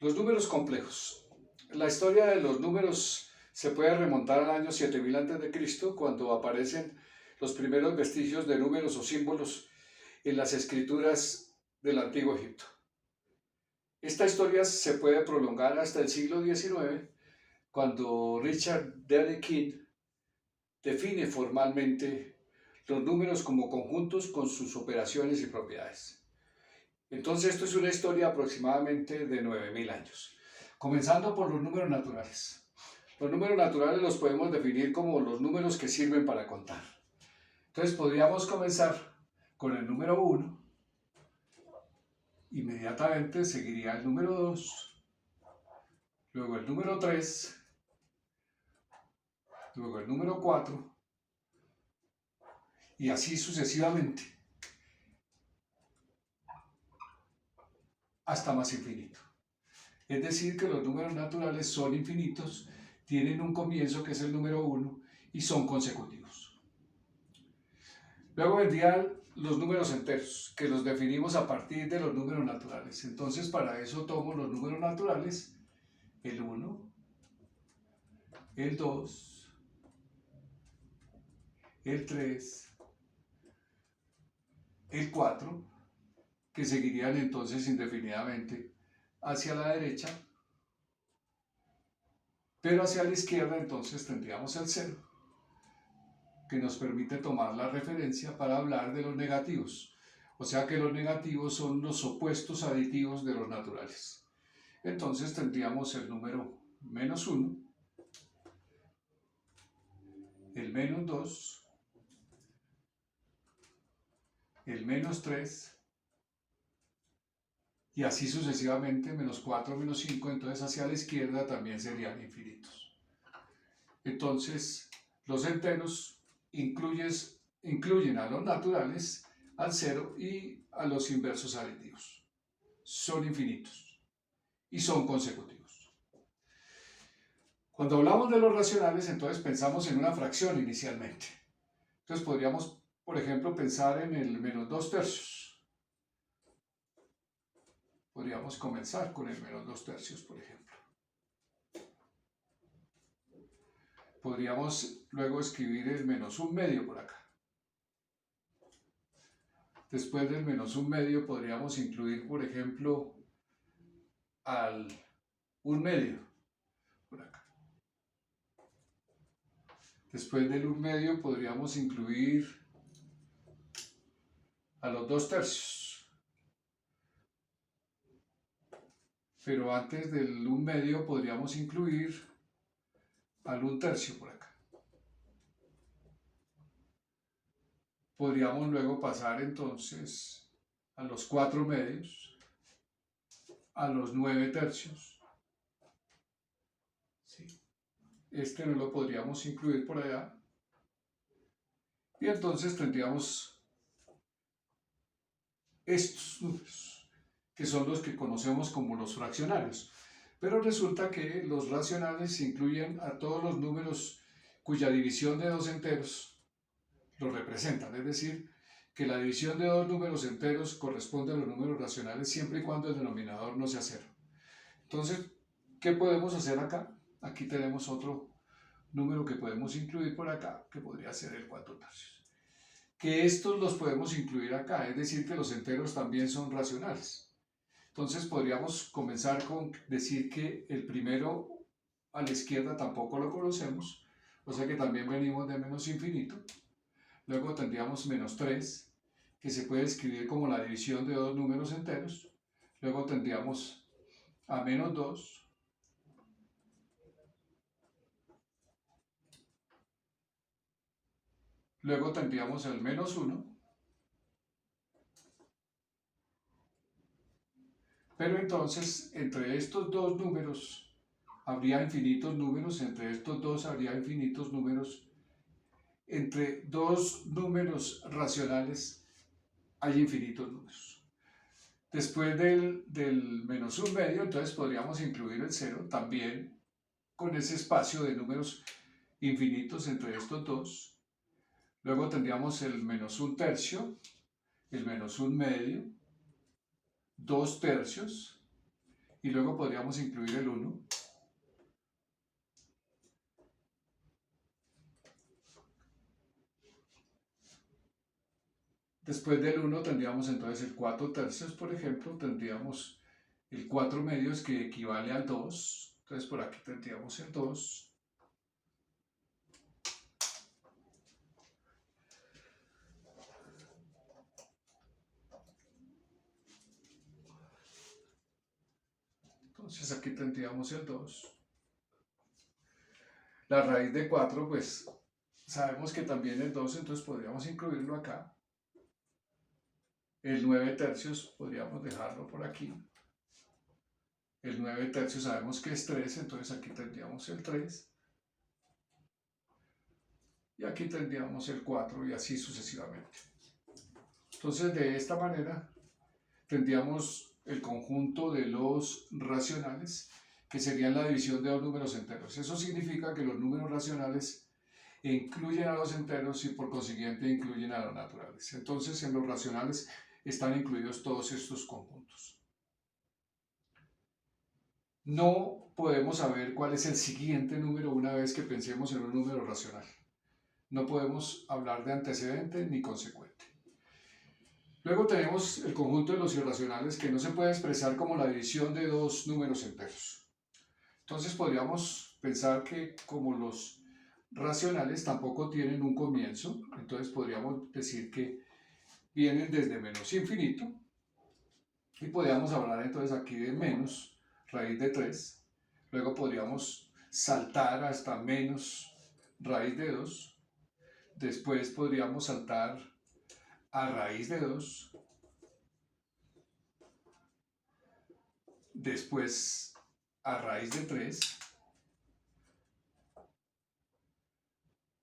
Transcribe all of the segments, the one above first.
Los números complejos. La historia de los números se puede remontar al año 7000 a.C., cuando aparecen los primeros vestigios de números o símbolos en las escrituras del Antiguo Egipto. Esta historia se puede prolongar hasta el siglo XIX, cuando Richard Dedekind define formalmente los números como conjuntos con sus operaciones y propiedades. Entonces esto es una historia aproximadamente de 9000 años. Comenzando por los números naturales. Los números naturales los podemos definir como los números que sirven para contar. Entonces podríamos comenzar con el número 1, inmediatamente seguiría el número 2, luego el número 3, luego el número 4 y así sucesivamente hasta más infinito. Es decir, que los números naturales son infinitos, tienen un comienzo que es el número 1 y son consecutivos. Luego vendrían los números enteros, que los definimos a partir de los números naturales. Entonces, para eso tomo los números naturales, el 1, el 2, el 3, el 4, que seguirían entonces indefinidamente hacia la derecha, pero hacia la izquierda entonces tendríamos el 0, que nos permite tomar la referencia para hablar de los negativos. O sea que los negativos son los opuestos aditivos de los naturales. Entonces tendríamos el número menos 1, el menos 2, el menos 3, y así sucesivamente, menos 4, menos 5, entonces hacia la izquierda también serían infinitos. Entonces, los enteros incluyen a los naturales, al 0 y a los inversos aditivos. Son infinitos y son consecutivos. Cuando hablamos de los racionales, entonces pensamos en una fracción inicialmente. Entonces podríamos, por ejemplo, pensar en el menos 2 tercios. Podríamos comenzar con el menos 2 tercios, por ejemplo. Podríamos luego escribir el menos 1 medio por acá. Después del menos 1 medio podríamos incluir, por ejemplo, al 1 medio por acá. Después del 1 medio podríamos incluir a los 2 tercios. Pero antes del 1 medio podríamos incluir al 1 tercio por acá. Podríamos luego pasar entonces a los 4 medios, a los 9 tercios. ¿Sí? Este no lo podríamos incluir por allá. Y entonces tendríamos estos números, que son los que conocemos como los fraccionarios. Pero resulta que los racionales incluyen a todos los números cuya división de dos enteros lo representan, es decir, que la división de dos números enteros corresponde a los números racionales siempre y cuando el denominador no sea 0. Entonces, ¿qué podemos hacer acá? Aquí tenemos otro número que podemos incluir por acá, que podría ser el 4 tercios. Que estos los podemos incluir acá, es decir, que los enteros también son racionales. Entonces podríamos comenzar con decir que el primero a la izquierda tampoco lo conocemos, o sea que también venimos de menos infinito. Luego tendríamos menos 3, que se puede escribir como la división de dos números enteros. Luego tendríamos a menos 2. Luego tendríamos el menos 1. Pero entonces, entre estos dos números habría infinitos números, entre estos dos habría infinitos números. Entre dos números racionales hay infinitos números. Después del menos 1 medio, entonces podríamos incluir el 0 también con ese espacio de números infinitos entre estos dos. Luego tendríamos el menos 1 tercio, el menos 1 medio, 2 tercios y luego podríamos incluir el 1. Después del 1 tendríamos entonces el 4 tercios, por ejemplo, tendríamos el 4 medios que equivale al 2. Entonces por aquí tendríamos el 2. Entonces aquí tendríamos el 2. La raíz de 4, pues sabemos que también el 2, entonces podríamos incluirlo acá. El 9 tercios podríamos dejarlo por aquí. El 9 tercios sabemos que es 3, entonces aquí tendríamos el 3. Y aquí tendríamos el 4 y así sucesivamente. Entonces de esta manera tendríamos el conjunto de los racionales, que serían la división de dos números enteros. Eso significa que los números racionales incluyen a los enteros y por consiguiente incluyen a los naturales. Entonces en los racionales están incluidos todos estos conjuntos. No podemos saber cuál es el siguiente número una vez que pensemos en un número racional. No podemos hablar de antecedente ni consecuente. Luego tenemos el conjunto de los irracionales, que no se puede expresar como la división de dos números enteros. Entonces podríamos pensar que como los racionales tampoco tienen un comienzo, entonces podríamos decir que vienen desde menos infinito, y podríamos hablar entonces aquí de menos raíz de 3, luego podríamos saltar hasta menos raíz de 2, después podríamos saltar a raíz de 2, después a raíz de 3,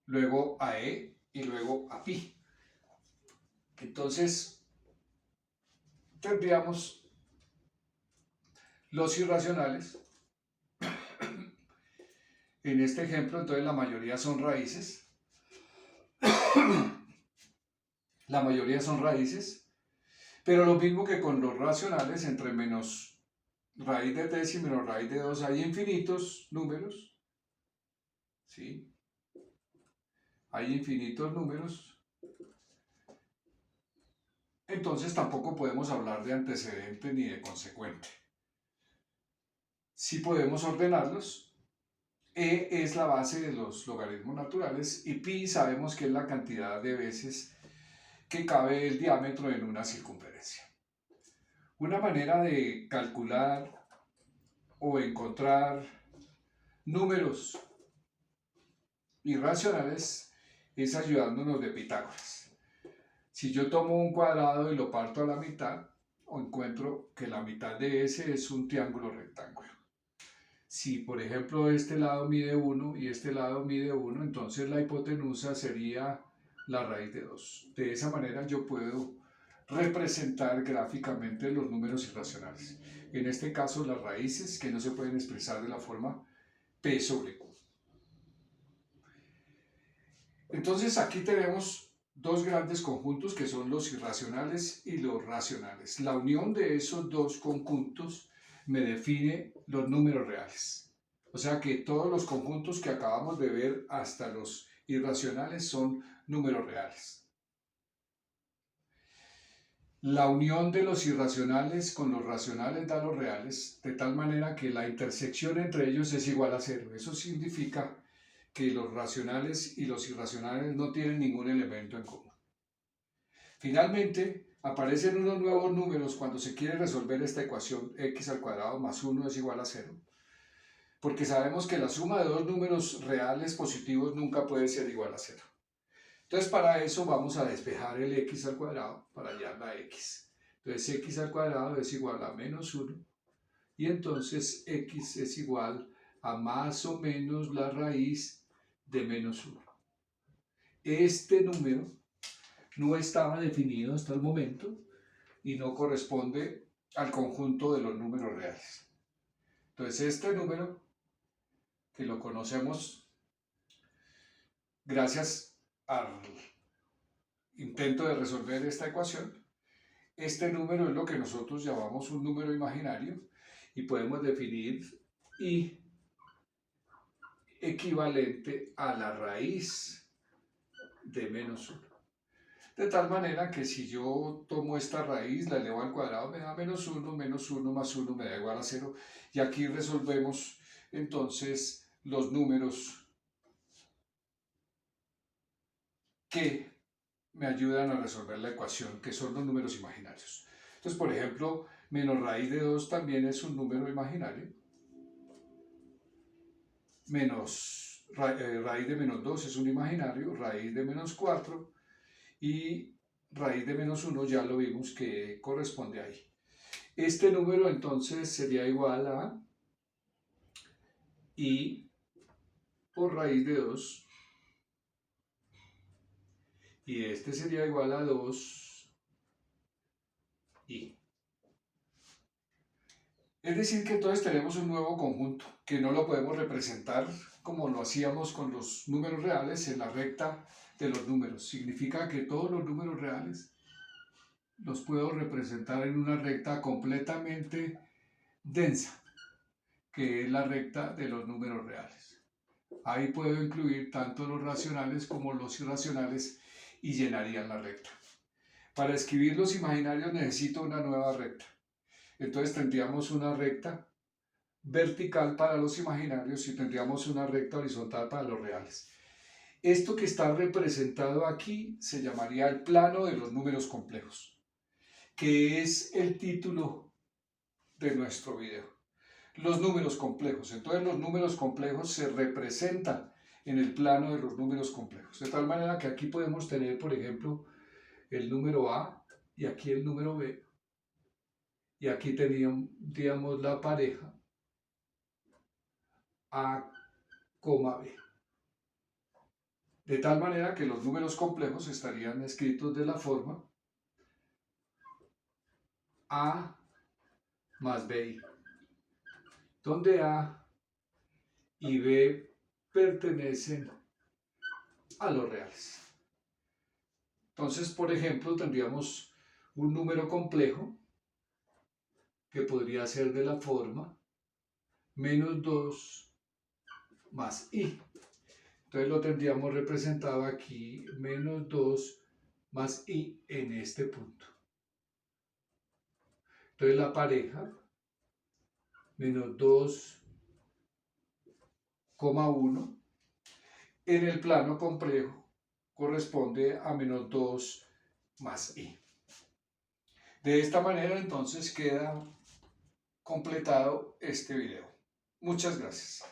luego a e y luego a pi. Entonces tendríamos los irracionales. En este ejemplo, entonces la mayoría son raíces. La mayoría son raíces, pero lo mismo que con los racionales, entre menos raíz de 3 y menos raíz de 2 hay infinitos números, ¿sí? Hay infinitos números. Entonces tampoco podemos hablar de antecedente ni de consecuente. Sí podemos ordenarlos. E es la base de los logaritmos naturales y pi sabemos que es la cantidad de veces que cabe el diámetro en una circunferencia. Una manera de calcular o encontrar números irracionales es ayudándonos de Pitágoras. Si yo tomo un cuadrado y lo parto a la mitad, encuentro que la mitad de ese es un triángulo rectángulo. Si, por ejemplo, este lado mide 1 y este lado mide 1, entonces la hipotenusa sería la raíz de 2. De esa manera yo puedo representar gráficamente los números irracionales. En este caso, las raíces que no se pueden expresar de la forma P sobre Q. Entonces aquí tenemos dos grandes conjuntos que son los irracionales y los racionales. La unión de esos dos conjuntos me define los números reales. O sea que todos los conjuntos que acabamos de ver hasta los irracionales son números reales. La unión de los irracionales con los racionales da los reales, de tal manera que la intersección entre ellos es igual a 0. Eso significa que los racionales y los irracionales no tienen ningún elemento en común. Finalmente, aparecen unos nuevos números cuando se quiere resolver esta ecuación x al cuadrado más 1 es igual a 0, porque sabemos que la suma de dos números reales positivos nunca puede ser igual a 0. Entonces para eso vamos a despejar el x al cuadrado para hallar la x. Entonces x al cuadrado es igual a menos 1 y entonces x es igual a más o menos la raíz de menos 1. Este número no estaba definido hasta el momento y no corresponde al conjunto de los números reales. Entonces este número, que lo conocemos gracias al intento de resolver esta ecuación, este número es lo que nosotros llamamos un número imaginario y podemos definir i equivalente a la raíz de menos 1. De tal manera que si yo tomo esta raíz, la elevo al cuadrado, me da menos 1 más 1 me da igual a 0. Y aquí resolvemos entonces los números que me ayudan a resolver la ecuación, que son los números imaginarios. Entonces, por ejemplo, menos raíz de 2 también es un número imaginario. Raíz de menos 2 es un imaginario, raíz de menos 4 y raíz de menos 1 ya lo vimos que corresponde ahí. Este número entonces sería igual a i por raíz de 2 y este sería igual a 2i. Es decir que entonces tenemos un nuevo conjunto que no lo podemos representar como lo hacíamos con los números reales en la recta de los números. Significa que todos los números reales los puedo representar en una recta completamente densa, que es la recta de los números reales. Ahí puedo incluir tanto los racionales como los irracionales y llenarían la recta. Para escribir los imaginarios necesito una nueva recta. Entonces tendríamos una recta vertical para los imaginarios y tendríamos una recta horizontal para los reales. Esto que está representado aquí se llamaría el plano de los números complejos, que es el título de nuestro video. Los números complejos. Entonces los números complejos se representan en el plano de los números complejos. De tal manera que aquí podemos tener, por ejemplo, el número A y aquí el número B. Y aquí teníamos la pareja A, B. De tal manera que los números complejos estarían escritos de la forma A más BI, donde A y B pertenecen a los reales. Entonces, por ejemplo, tendríamos un número complejo que podría ser de la forma menos 2 más i. Entonces lo tendríamos representado aquí, menos 2 más i en este punto. Entonces la pareja, menos 2,1, en el plano complejo corresponde a menos 2 más i. De esta manera entonces queda completado este video. Muchas gracias.